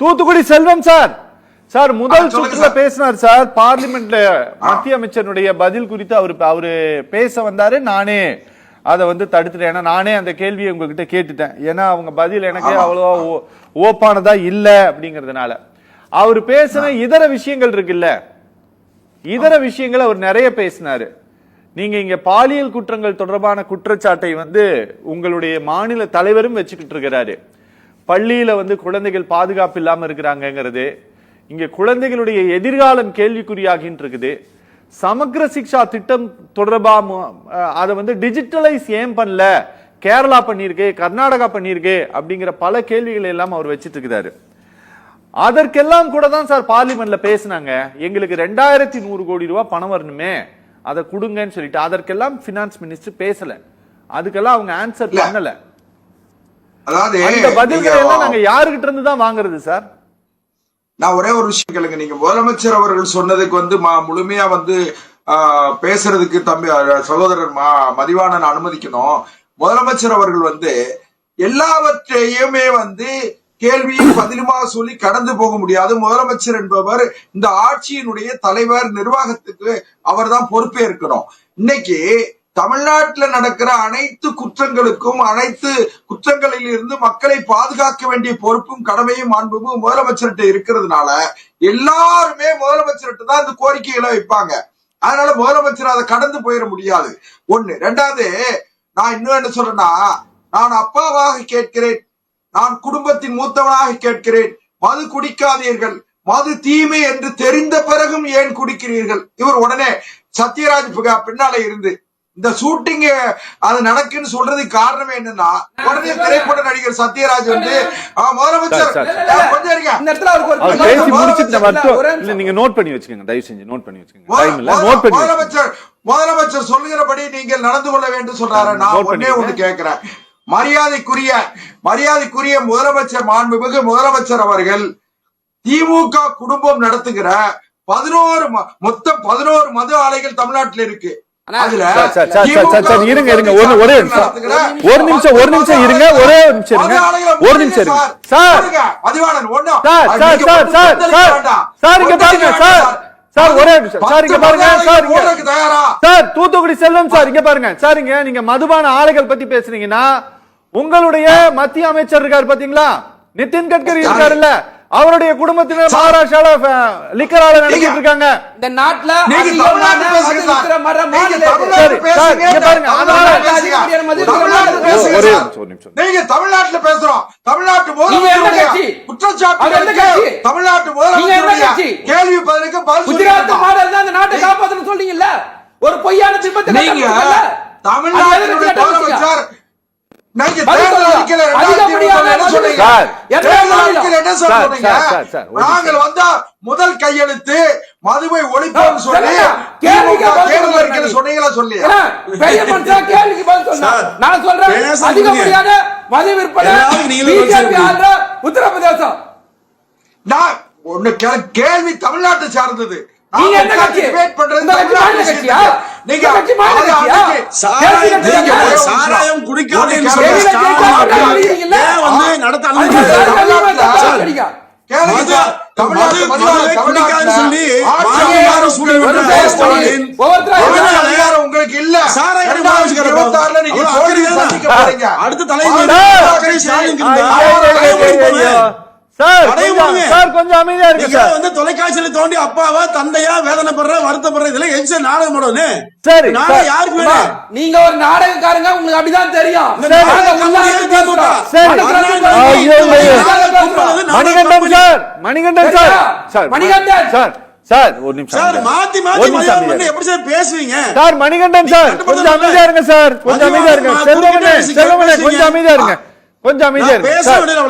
தூத்துக்குடி செல்வம் sir sir முதல் சுற்றுல பேசினார் sir பார்லிமெண்ட்ல மத்திய அமைச்சருடைய பதில் குறித்து அவரு பேச வந்தாரு. நானே அதை தடுத்துட்டேன். ஏன்னா நானே அந்த கேள்வியை உங்ககிட்ட கேட்டுட்டேன். ஏன்னா அவங்க பதில் எனக்கு அவ்வளவா ஓப்பானதா இல்ல அப்படிங்கறதுனால அவர் பேசின இதர விஷயங்கள் இருக்குல்ல, இதர விஷயங்கள் அவர் நிறைய பேசினாரு. நீங்க இங்க பாலியல் குற்றங்கள் தொடர்பான குற்றச்சாட்டை உங்களுடைய மாநில தலைவரும் வச்சுக்கிட்டு இருக்கிறாரு. பள்ளியில குழந்தைகள் பாதுகாப்பு இல்லாம இருக்கிறாங்கிறது, இங்க குழந்தைகளுடைய எதிர்காலம் கேள்விக்குறியாகின்னு இருக்குது. சமக்ர சிக்ஷா திட்டம் தொடர்பா அதை டிஜிட்டலைஸ் ஏன் பண்ணல, கேரளா பண்ணிருக்கு, கர்நாடகா பண்ணிருக்கு அப்படிங்கிற பல கேள்விகள் எல்லாம் அவர் வச்சிட்டு இருக்கிறாரு. அதற்கெல்லாம் கூட தான் சார் பார்லிமெண்ட்ல பேசினாங்க. எங்களுக்கு 2100 கோடி ரூபாய் பணம் வரணுமே, அதை கொடுங்கன்னு சொல்லிட்டு. அதற்கெல்லாம் பினான்ஸ் மினிஸ்டர் பேசல, அதுக்கெல்லாம் அவங்க ஆன்சர் பண்ணல. அந்த பதில்களை எல்லாம் நாங்க யாருகிட்ட இருந்து தான் வாங்குறது சார்? நான் ஒரே ஒரு விஷயம் கேளுங்க. நீங்க முதலமைச்சர் அவர்கள் சொன்னதுக்கு முழுமையா பேசுறதுக்கு தம்பி சகோதரர் மதிவாணன் அனுமதிக்கணும். முதலமைச்சர் அவர்கள் எல்லாவற்றையுமே கேள்வியும் பதிலுமாக சொல்லி கடந்து போக முடியாது. முதலமைச்சர் என்பவர் இந்த ஆட்சியினுடைய தலைவர், நிர்வாகத்துக்கு அவர் தான் பொறுப்பே இருக்கணும். இன்னைக்கு தமிழ்நாட்டில் நடக்கிற அனைத்து குற்றங்களுக்கும், அனைத்து குற்றங்களில் இருந்து மக்களை பாதுகாக்க வேண்டிய பொறுப்பும் கடமையும் மாண்பும் முதலமைச்சர்கிட்ட இருக்கிறதுனால எல்லாருமே முதலமைச்சர்கிட்ட தான் இந்த கோரிக்கைகளை வைப்பாங்க. அதனால முதலமைச்சர் அதை கடந்து போயிட முடியாது. ஒண்ணு. ரெண்டாவது, நான் இன்னும் என்ன சொல்றேன்னா, நான் அப்பாவாக கேட்கிறேன், நான் குடும்பத்தின் மூத்தவனாக கேட்கிறேன், மது குடிக்காதீர்கள், மது தீமை என்று தெரிந்த பிறகும் ஏன் குடிக்கிறீர்கள்? இவர் உடனே சத்யராஜ் பின்னால இருந்து இந்த ஷூட்டிங் அது நடக்குன்னு சொல்றதுக்கு காரணம் என்னன்னா, உடனே திரைப்பட நடிகர் சத்யராஜ் முதலமைச்சர் முதலமைச்சர் சொல்லுகிறபடி நீங்கள் நடந்து கொள்ள வேண்டும் சொல்றாரு. நான் ஒன்னே ஒண்ணு கேட்கிறேன். மரியாதைக்குரிய முதலமைச்சர், மாண்புமிகு முதலமைச்சர் அவர்கள் திமுக குடும்பம் நடத்துகிற 11 மது ஆலைகள் தமிழ்நாட்டில் இருக்கு. இருங்க ஒரு நிமிஷம் இருங்க, ஒரு நிமிஷம் சார். மதிவாணன் சார், தூத்துக்குடி செல்வம் சார், இங்க பாருங்க சார். இங்க நீங்க மதுபான ஆலைகள் பத்தி பேசுறீங்கன்னா, உங்களுடைய மத்திய அமைச்சர் இருக்காரு பாத்தீங்களா, நிதின் கட்கரி இருக்காருல்ல, அவருடைய குடும்பத்தினர் மகாராஷ்டிரால லிக்கர் ஆலை நடத்திட்டு இருக்காங்க. இந்த நாட்டுல நீங்க தமிழ்நாட்டுல பேசுறோம். தமிழ்நாட்டு தமிழ்நாட்டு கேள்வி பதிலுக்கு குஜராத் மாடல் தான் இந்த நாட்டை காப்பாத்தணும் சொல்றீங்கல்ல, ஒரு பொய்யான திட்டத்தை நீங்க தமிழ்நாட்டினுடைய முதலமைச்சர் நாங்கள் வந்தா முதல் கையெழுத்து மதுவை ஒழிப்போம் சொல்லி சொன்னீங்களா? சொல்லி நான் சொல்றேன், அதிகப்படியான மது விற்பனை உத்தரப்பிரதேசம். நான் ஒண்ணு கேள்வி தமிழ்நாட்டை சார்ந்தது. நீங்க என்ன கட்சி? கட்சியா? நீங்க சாராயம் குடிக்காதீங்கன்னு உங்களுக்கு இல்ல. அடுத்த தலைவர் கொஞ்சம் அமைதியா இருக்கு சார். தொலைக்காட்சியில தோண்டி அப்பாவா தந்தையா வேதனைப்படுற வருத்தப்படுற இதுல எங்க நாடகம் போடணும். சரி, யாருக்கு வேணும்? நீங்க ஒரு நாடகக்காரங்க, உங்களுக்கு அப்படிதான் தெரியும். மணிகண்டன் சார் சார் ஒரு நிமிஷம் சார், மாத்தி மாத்தி எப்படி சார் பேசுவீங்க சார்? மணிகண்டன் சார் கொஞ்சம் அமைதியா இருங்க சார், கொஞ்சம் அமைதியா இருங்க. செல்வமணி கொஞ்சம் அமைதியா இருங்க, கொஞ்சம் அமைதியா இருங்க. பேச விடல.